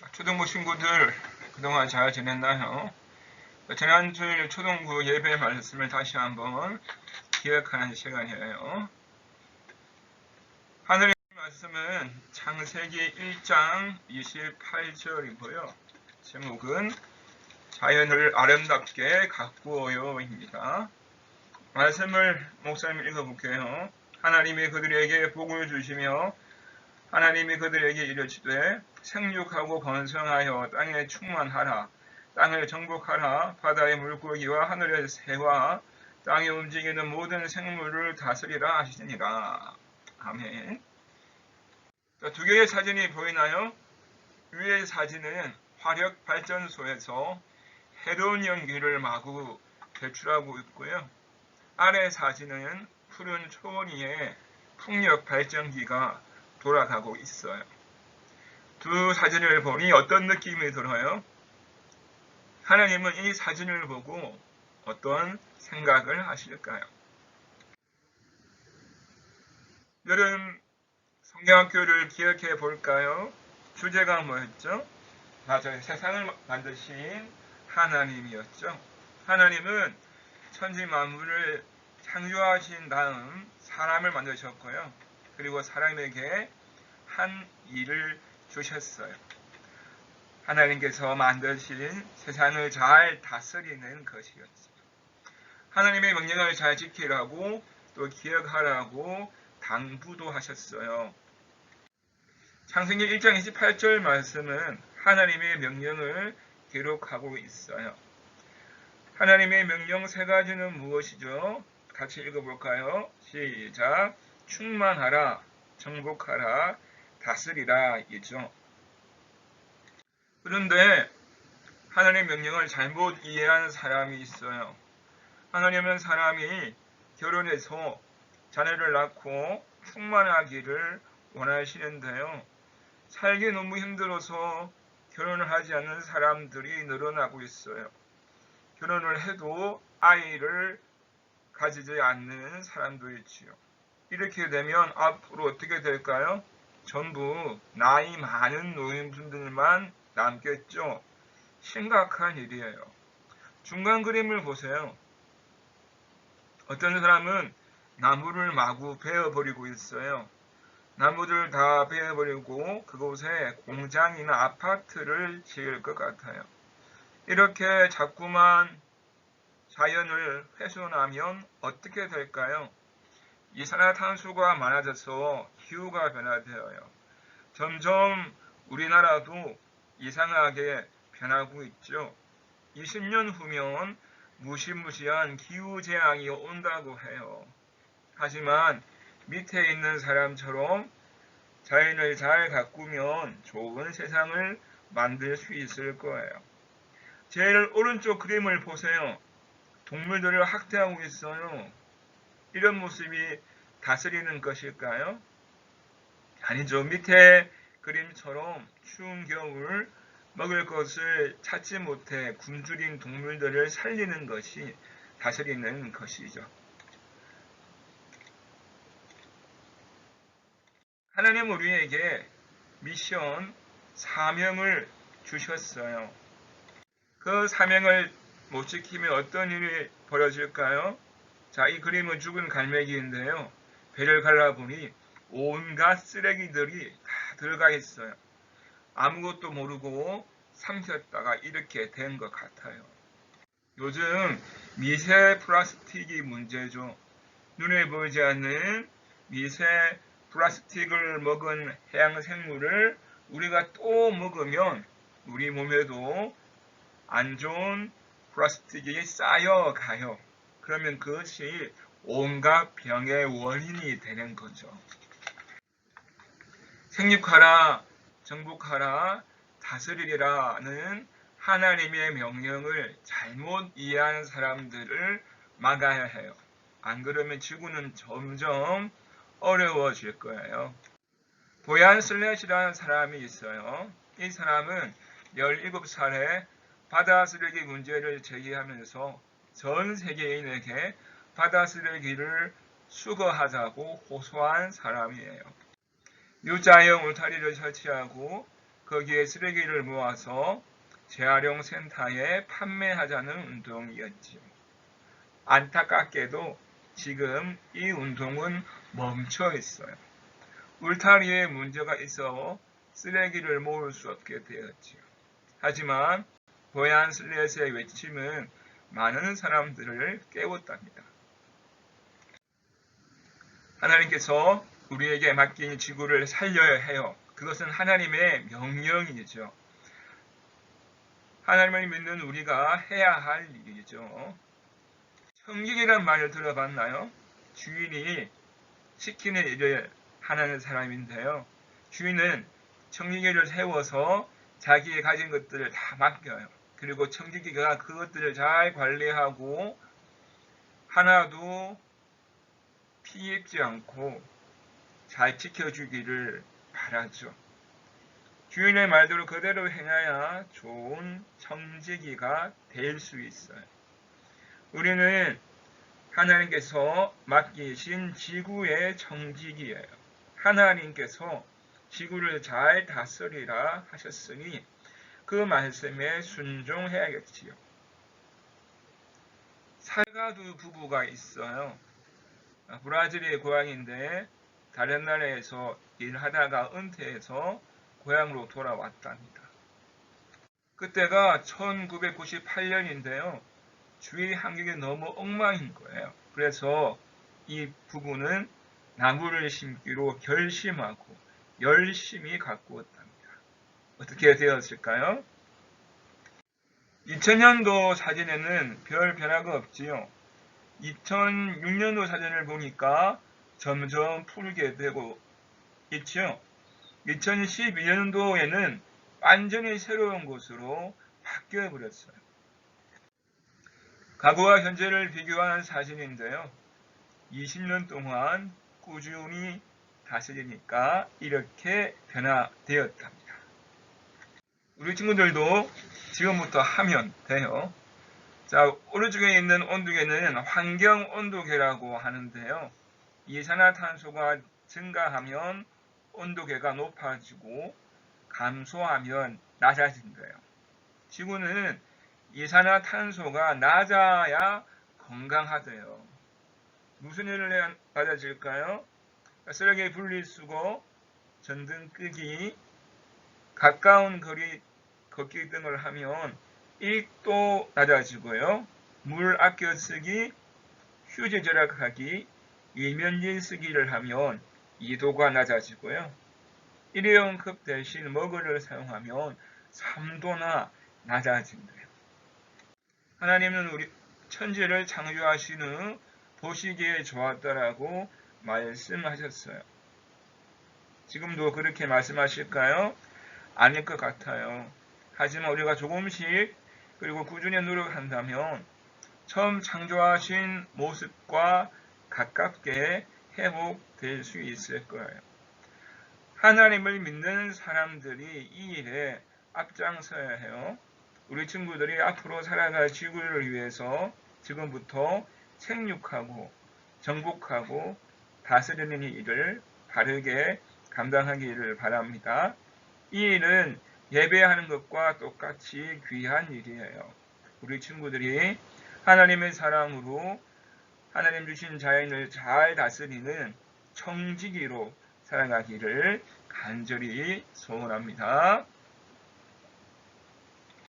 초등부 친구들 그동안 잘 지냈나요? 지난주 초등부 예배 말씀을 다시 한번 기억하는 시간이에요. 하늘의 말씀은 창세기 1장 28절이고요. 제목은 자연을 아름답게 가꾸어요입니다. 말씀을 목사님 읽어볼게요. 하나님이 그들에게 복을 주시며 하나님이 그들에게 이르시되 생육하고 번성하여 땅에 충만하라. 땅을 정복하라. 바다의 물고기와 하늘의 새와 땅에 움직이는 모든 생물을 다스리라 하시니라. 아멘. 두 개의 사진이 보이나요? 위의 사진은 화력 발전소에서 해로운 연기를 마구 배출하고 있고요. 아래 사진은 푸른 초원 위에 풍력 발전기가 돌아가고 있어요. 두 사진을 보니 어떤 느낌이 들어요? 하나님은 이 사진을 보고 어떤 생각을 하실까요? 여름 성경학교를 기억해 볼까요? 주제가 뭐였죠? 맞아요. 세상을 만드신 하나님이었죠. 하나님은 천지 만물을 창조하신 다음 사람을 만드셨고요. 그리고 사람에게 한 일을 주셨어요. 하나님께서 만드신 세상을 잘 다스리는 것이었어요. 하나님의 명령을 잘 지키라고 또 기억하라고 당부도 하셨어요. 창세기 1장 28절 말씀은 하나님의 명령을 기록하고 있어요. 하나님의 명령 세 가지는 무엇이죠? 같이 읽어볼까요? 시작. 충만하라, 정복하라, 다스리라 이죠. 그런데 하나님의 명령을 잘못 이해한 사람이 있어요. 하나님은 사람이 결혼해서 자녀를 낳고 충만하기를 원하시는데요. 살기 너무 힘들어서 결혼을 하지 않는 사람들이 늘어나고 있어요. 결혼을 해도 아이를 가지지 않는 사람도 있지요. 이렇게 되면 앞으로 어떻게 될까요? 전부 나이 많은 노인분들만 남겠죠. 심각한 일이에요. 중간 그림을 보세요. 어떤 사람은 나무를 마구 베어버리고 있어요. 나무들 다 베어버리고 그곳에 공장이나 아파트를 지을 것 같아요. 이렇게 자꾸만 자연을 훼손하면 어떻게 될까요? 이산화탄소가 많아져서 기후가 변화되어요. 점점 우리나라도 이상하게 변하고 있죠. 20년 후면 무시무시한 기후재앙이 온다고 해요. 하지만 밑에 있는 사람처럼 자연을 잘 가꾸면 좋은 세상을 만들 수 있을 거예요. 제일 오른쪽 그림을 보세요. 동물들을 학대하고 있어요. 이런 모습이 다스리는 것일까요? 아니죠. 밑에 그림처럼 추운 겨울 먹을 것을 찾지 못해 굶주린 동물들을 살리는 것이 다스리는 것이죠. 하나님은 우리에게 미션, 사명을 주셨어요. 그 사명을 못 지키면 어떤 일이 벌어질까요? 자, 이 그림은 죽은 갈매기인데요. 배를 갈라보니 온갖 쓰레기들이 다 들어가 있어요. 아무것도 모르고 삼켰다가 이렇게 된 것 같아요. 요즘 미세 플라스틱이 문제죠. 눈에 보이지 않는 미세 플라스틱을 먹은 해양 생물을 우리가 또 먹으면 우리 몸에도 안 좋은 플라스틱이 쌓여가요. 그러면 그것이 온갖 병의 원인이 되는 거죠. 생육하라, 정복하라, 다스리라는 하나님의 명령을 잘못 이해하는 사람들을 막아야 해요. 안 그러면 지구는 점점 어려워질 거예요. 보얀 슬랫이라는 사람이 있어요. 이 사람은 17살에 바다 쓰레기 문제를 제기하면서 전 세계인에게 바다 쓰레기를 수거하자고 호소한 사람이에요. U자형 울타리를 설치하고 거기에 쓰레기를 모아서 재활용 센터에 판매하자는 운동이었지요. 안타깝게도 지금 이 운동은 멈춰 있어요. 울타리에 문제가 있어 쓰레기를 모을 수 없게 되었지요. 하지만 보얀 슬렛의 외침은 많은 사람들을 깨웠답니다. 하나님께서 우리에게 맡긴 지구를 살려야 해요. 그것은 하나님의 명령이죠. 하나님을 믿는 우리가 해야 할 일이죠. 청지기란 말을 들어봤나요? 주인이 시키는 일을 하는 사람인데요. 주인은 청지기를 세워서 자기의 가진 것들을 다 맡겨요. 그리고 청지기가 그것들을 잘 관리하고 하나도 피해 입지 않고 잘 지켜주기를 바라죠. 주인의 말대로 그대로 행해야 좋은 청지기가 될 수 있어요. 우리는 하나님께서 맡기신 지구의 청지기예요. 하나님께서 지구를 잘 다스리라 하셨으니 그 말씀에 순종해야겠지요. 살가두 부부가 있어요. 브라질의 고향인데 다른 나라에서 일하다가 은퇴해서 고향으로 돌아왔답니다. 그때가 1998년인데요. 주위 환경이 너무 엉망인 거예요. 그래서 이 부부는 나무를 심기로 결심하고 열심히 가꾸었답니다. 어떻게 되었을까요? 2000년도 사진에는 별 변화가 없지요. 2006년도 사진을 보니까 점점 푸르게 되고 있죠. 2012년도에는 완전히 새로운 곳으로 바뀌어 버렸어요. 과거와 현재를 비교한 사진인데요. 20년 동안 꾸준히 다스리니까 이렇게 변화되었답니다. 우리 친구들도 지금부터 하면 돼요. 자, 오른쪽에 있는 온도계는 환경 온도계라고 하는데요. 이산화탄소가 증가하면 온도계가 높아지고 감소하면 낮아진대요. 지구는 이산화탄소가 낮아야 건강하대요. 무슨 일을 해야 낮아질까요? 쓰레기 분리수거, 전등 끄기, 가까운 거리 걷기 등을 하면 일도 낮아지고요. 물 아껴 쓰기, 휴지 절약하기, 일면지 쓰기를 하면 2도가 낮아지고요. 일회용 컵 대신 머그를 사용하면 3도나 낮아진대요. 하나님은 우리 천지를 창조하신 후 보시기에 좋았다라고 말씀하셨어요. 지금도 그렇게 말씀하실까요? 아닐 것 같아요. 하지만 우리가 조금씩 그리고 꾸준히 노력한다면 처음 창조하신 모습과 가깝게 회복될 수 있을 거예요. 하나님을 믿는 사람들이 이 일에 앞장서야 해요. 우리 친구들이 앞으로 살아갈 지구를 위해서 지금부터 생육하고 정복하고 다스리는 일을 바르게 감당하기를 바랍니다. 이 일은 예배하는 것과 똑같이 귀한 일이에요. 우리 친구들이 하나님의 사랑으로 하나님 주신 자연을 잘 다스리는 청지기로 살아가기를 간절히 소원합니다.